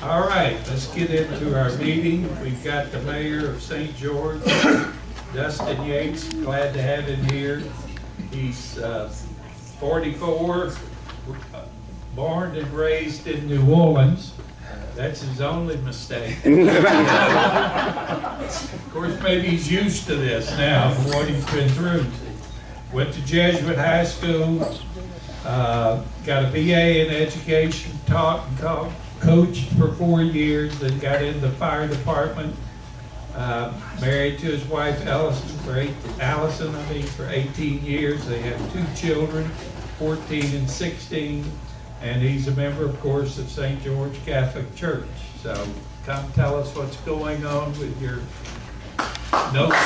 All right, let's get into our meeting. We've got the mayor of St. George, Dustin Yates. Glad to have him here. He's 44, born and raised in New Orleans. That's his only mistake. Of course, maybe he's used to this now from what he's been through. Went to Jesuit High School, got a BA in education, taught and coached for 4 years, then got in the fire department. Married to his wife Allison for 18 years. They have 2 children, 14 and 16, and he's a member, of course, of St. George Catholic Church. So come tell us what's going on with your notes.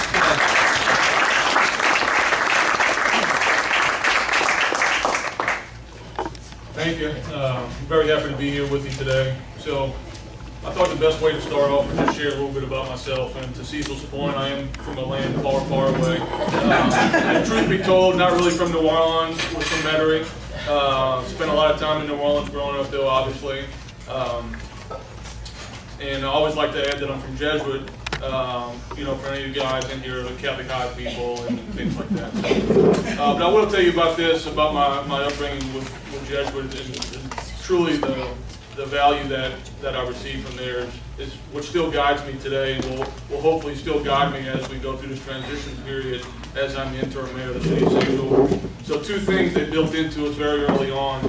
Thank you. I'm very happy to be here with you today. So I thought the best way to start off was to share a little bit about myself. And to Cecil's point, I am from a land far, far away. And truth be told, not really from New Orleans, we're from Metairie. Spent a lot of time in New Orleans growing up though, obviously. And I always like to add that I'm from Jesuit. You know, for any of you guys in here, the Catholic high people and things like that. So, but I will tell you about this, about my upbringing with Jesuit, and truly the value that I received from there is what still guides me today, and will hopefully still guide me as we go through this transition period as I'm the interim mayor of the city of St. George. So 2 things that built into us very early on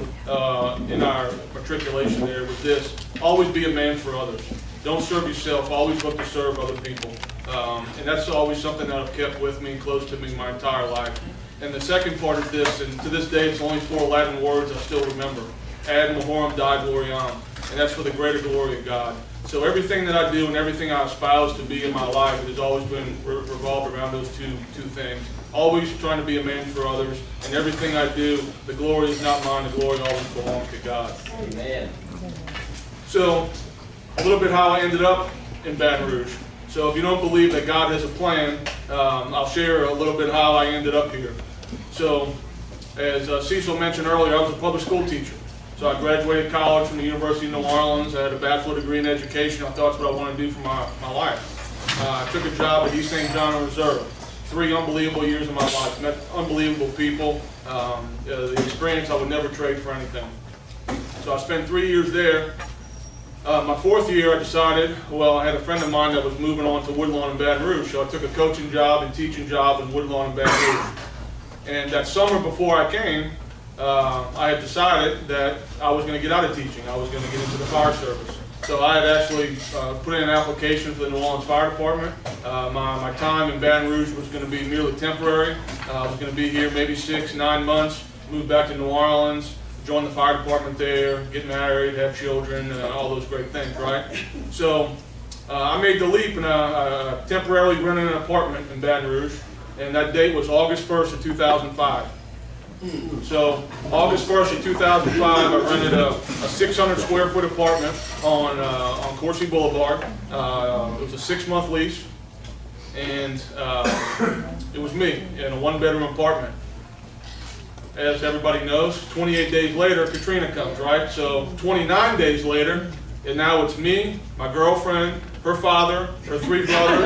in our matriculation there was this: always be a man for others. Don't serve yourself, always look to serve other people. And that's always something that I've kept with me, close to me my entire life. And the second part of this, and to this day it's only 4 Latin words I still remember: ad majorem Dei gloriam, and that's for the greater glory of God. So everything that I do and everything I espouse to be in my life has always been revolved around those two things. Always trying to be a man for others, and everything I do, the glory is not mine, the glory always belongs to God. Amen. So, a little bit how I ended up in Baton Rouge. So if you don't believe that God has a plan, I'll share a little bit how I ended up here. So, as Cecil mentioned earlier, I was a public school teacher. So I graduated college from the University of New Orleans. I had a bachelor degree in education. I thought that's what I wanted to do for my life. I took a job at East St. John in Missouri. 3 unbelievable years of my life. Met unbelievable people. The experience I would never trade for anything. So I spent 3 years there. My 4th year, I decided, well, I had a friend of mine that was moving on to Woodlawn and Baton Rouge, so I took a coaching job and teaching job in Woodlawn and Baton Rouge. And that summer before I came, I had decided that I was going to get out of teaching. I was going to get into the fire service. So I had actually put in an application for the New Orleans Fire Department. My time in Baton Rouge was going to be merely temporary. I was going to be here maybe 6, 9 months, move back to New Orleans, join the fire department there, get married, have children, all those great things, right? So I made the leap and temporarily rented an apartment in Baton Rouge, and that date was August 1st of 2005. So August 1st of 2005, I rented a 600 square foot apartment on Coursey Boulevard. It was a 6-month lease, and it was me in a 1-bedroom apartment. As everybody knows, 28 days later, Katrina comes, right? So 29 days later, and now it's me, my girlfriend, her father, her 3 brothers, 2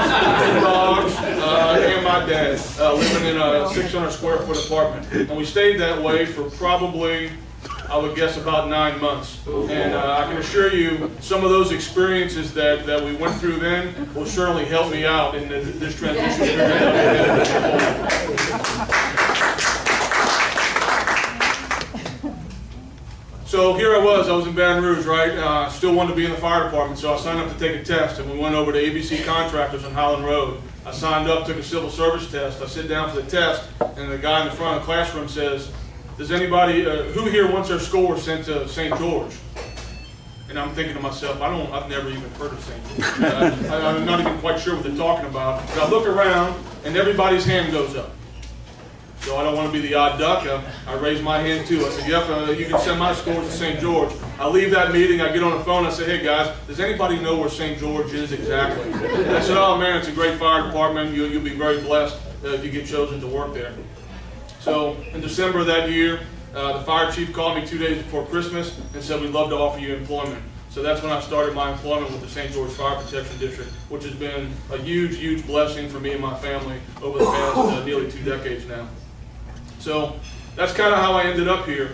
dogs, and my dad living in a 600 square foot apartment. And we stayed that way for probably, I would guess, about 9 months. And I can assure you, some of those experiences that we went through then will certainly help me out in this transition period. So here I was in Baton Rouge, right? Still wanted to be in the fire department, so I signed up to take a test, and we went over to ABC Contractors on Highland Road. I signed up, took a civil service test. I sit down for the test, and the guy in the front of the classroom says, does anybody, who here wants their score sent to St. George? And I'm thinking to myself, I've never even heard of St. George. I'm not even quite sure what they're talking about. But I look around, and everybody's hand goes up. So I don't want to be the odd duck. I raised my hand too. I said, yep, you can send my scores to St. George. I leave that meeting, I get on the phone, I say, hey guys, does anybody know where St. George is exactly? And I said, oh man, it's a great fire department. You'll be very blessed if you get chosen to work there. So in December of that year, the fire chief called me 2 days before Christmas and said, we'd love to offer you employment. So that's when I started my employment with the St. George Fire Protection District, which has been a huge, huge blessing for me and my family over the past nearly 2 decades now. So that's kind of how I ended up here.